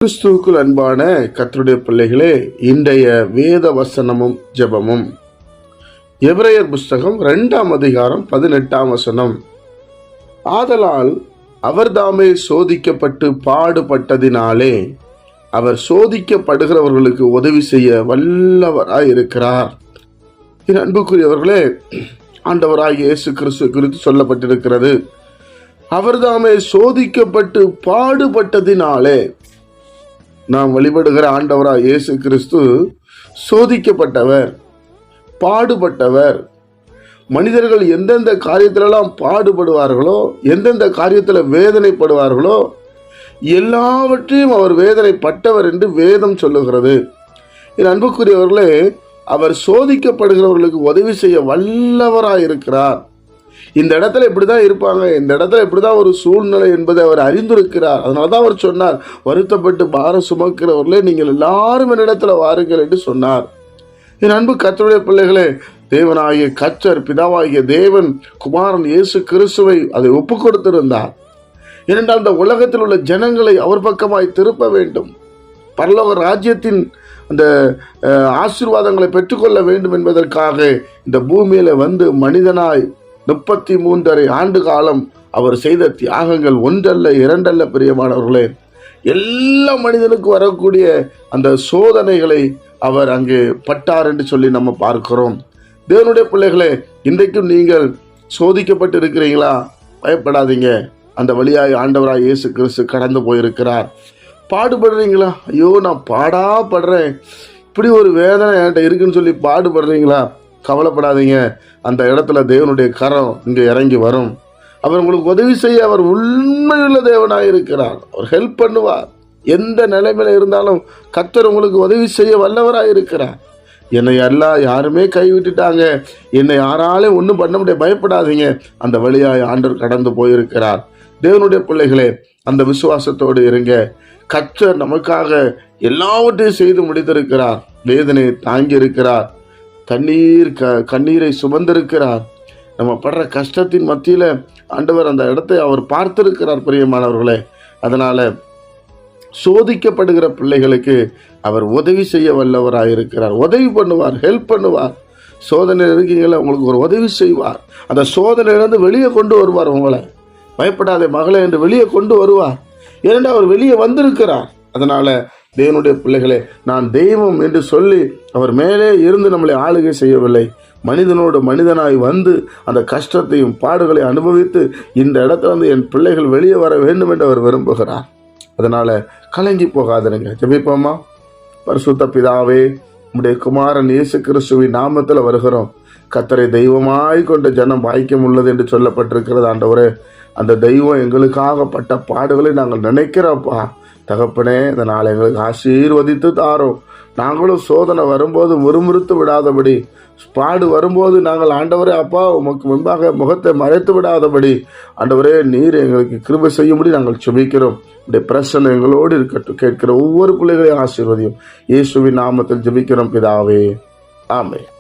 கிறிஸ்துவுக்குள் அன்பான கர்த்தருடைய பிள்ளைகளே, இன்றைய வேத வசனமும் ஜெபமும் எபிரேயர் புஸ்தகம் 2ஆம் அதிகாரம் 18ஆம் வசனம். ஆதலால் அவர் தாமே சோதிக்கப்பட்டு பாடுபட்டதினாலே அவர் சோதிக்கப்படுகிறவர்களுக்கு உதவி செய்ய வல்லவராய் இருக்கிறார். என் அன்புக்குரியவர்களே, ஆண்டவராகிய இயேசு கிறிஸ்து குறித்து சொல்லப்பட்டிருக்கிறது. அவர் தாமே சோதிக்கப்பட்டு பாடுபட்டதினாலே. நாம் வழிபடுகிற ஆண்டவராய் இயேசு கிறிஸ்து சோதிக்கப்பட்டவர், பாடுபட்டவர். மனிதர்கள் எந்தெந்த காரியத்திலெல்லாம் பாடுபடுவார்களோ, எந்தெந்த காரியத்தில் வேதனைப்படுவார்களோ, எல்லாவற்றையும் அவர் வேதனைப்பட்டவர் என்று வேதம் சொல்லுகிறது. என் அன்புக்குரியவர்களே, அவர் சோதிக்கப்படுகிறவர்களுக்கு உதவி செய்ய வல்லவராயிருக்கிறார். இந்த இடத்துல இப்படிதான் இருப்பாங்க, இந்த இடத்துல இப்படிதான் ஒரு சூழ்நிலை என்பதை அவர் அறிந்திருக்கிறார். அதனாலதான் அவர் சொன்னார், வருத்தப்பட்டு பாரம் சுமக்கிறவர்களே நீங்கள் எல்லாரும் என்னிடத்துல வாருங்கள் என்று சொன்னார். என் அன்பு கர்த்தருடைய பிள்ளைகளே, தேவனாகிய கர்த்தர், பிதாவாகிய தேவன் குமாரன் இயேசு கிறிஸ்துவை அதை ஒப்பு கொடுத்திருந்தார். ஏனென்றால் இந்த உலகத்தில் உள்ள ஜனங்களை அவர் பக்கமாய் திருப்ப வேண்டும், பரலோக ராஜ்யத்தின் அந்த ஆசீர்வாதங்களை பெற்றுக்கொள்ள வேண்டும் என்பதற்காக இந்த பூமியில வந்து மனிதனாய் 33 ஆண்டு காலம் அவர் செய்த தியாகங்கள் ஒன்றல்ல இரண்டல்ல. பிரியமானவர்களே, எல்லா மனிதனுக்கு வரக்கூடிய அந்த சோதனைகளை அவர் அங்கே பட்டார் என்று சொல்லி நம்ம பார்க்கிறோம். தேவனுடைய பிள்ளைகளே, இன்றைக்கும் நீங்கள் சோதிக்கப்பட்டு இருக்கிறீங்களா? பயப்படாதீங்க. அந்த வழியாய் ஆண்டவராய் இயேசு கிறிஸ்து கடந்து போயிருக்கிறார். பாடுபடுறீங்களா? ஐயோ, நான் பாடாப்படுறேன், இப்படி ஒரு வேதனை என்கிட்ட இருக்குன்னு சொல்லி பாடுபடுறீங்களா? கவலைப்படாதீங்க. அந்த இடத்துல தேவனுடைய கரம் இங்கே இறங்கி வரும். அவர் உங்களுக்கு உதவி செய்ய அவர் உண்மையுள்ள தேவனாய் இருக்கிறார். அவர் ஹெல்ப் பண்ணுவார். எந்த நிலைமையில இருந்தாலும் கர்த்தர் உங்களுக்கு உதவி செய்ய வல்லவராய் இருக்கிறார். என்னை யாருமே கைவிட்டுட்டாங்க, என்னை யாராலையும் ஒன்றும் பண்ண முடியாது, பயப்படாதீங்க. அந்த வழியாய் ஆண்டவர் கடந்து போயிருக்கிறார். தேவனுடைய பிள்ளைகளே, அந்த விசுவாசத்தோடு இருங்க. கர்த்தர் நமக்காக எல்லாவற்றையும் செய்து முடித்திருக்கிறார். வேதனையை தாங்கி இருக்கிறார். கண்ணீரை சுமந்திருக்கிறார். நம்ம படுற கஷ்டத்தின் மத்தியில ஆண்டவர் அந்த இடத்தை அவர் பார்த்திருக்கிறார். பிரியமானவர்களே, அதனால சோதிக்கப்படுகிற பிள்ளைகளுக்கு அவர் உதவி செய்ய வல்லவராயிருக்கிறார். உதவி பண்ணுவார், ஹெல்ப் பண்ணுவார். சோதனையில் இருக்கீங்களா, உங்களுக்கு ஒரு உதவி செய்வார். அந்த சோதனையிலிருந்து வெளியே கொண்டு வருவார். உங்களை பயப்படாதே மகளே என்று வெளியே கொண்டு வருவார். ஏனென்றால் அவர் வெளியே வந்திருக்கிறார். அதனால தேவனுடைய பிள்ளைகளே, நான் தெய்வம் என்று சொல்லி அவர் மேலே இருந்து நம்மளை ஆளுகை செய்யவில்லை. மனிதனோடு மனிதனாய் வந்து அந்த கஷ்டத்தையும் பாடுகளை அனுபவித்து இந்த இடத்துல வந்து என் பிள்ளைகள் வெளியே வர வேண்டும் என்று அவர் விரும்புகிறார். அதனால கலங்கி போகாதீங்க. ஜெபிப்போமா. பரிசுத்த பிதாவே, உம்முடைய குமாரன் இயேசு கிறிஸ்துவின் நாமத்தில் வருகிறோம். கர்த்தரை தெய்வமாய் கொண்ட ஜனம் பாக்கியம் உள்ளது என்று சொல்லப்பட்டிருக்கிறது. ஆண்டவரே, அந்த தெய்வம் எங்களுக்காக பட்ட பாடுகளை நாங்கள் நினைக்கிறோம்ப்பா. தகப்பனே, இந்த நாளை எங்களுக்கு ஆசீர்வதித்து தாரோம். நாங்களும் சோதனை வரும்போது முறுமுறுத்து விடாதபடி, பாடு வரும்போது நாங்கள் ஆண்டவரே அப்பா உமக்கு முன்பாக முகத்தை மறைத்து விடாதபடி ஆண்டவரே நீர் எங்களுக்கு கிருபை செய்யும்படி நாங்கள் ஜெபிக்கிறோம். இந்த பிரச்சனை எங்களோடு இருக்கட்டும். கேட்கிற ஒவ்வொரு பிள்ளைகளையும் ஆசீர்வதியும். இயேசுவின் நாமத்தில் ஜெபிக்கிறோம் பிதாவே, ஆமென்.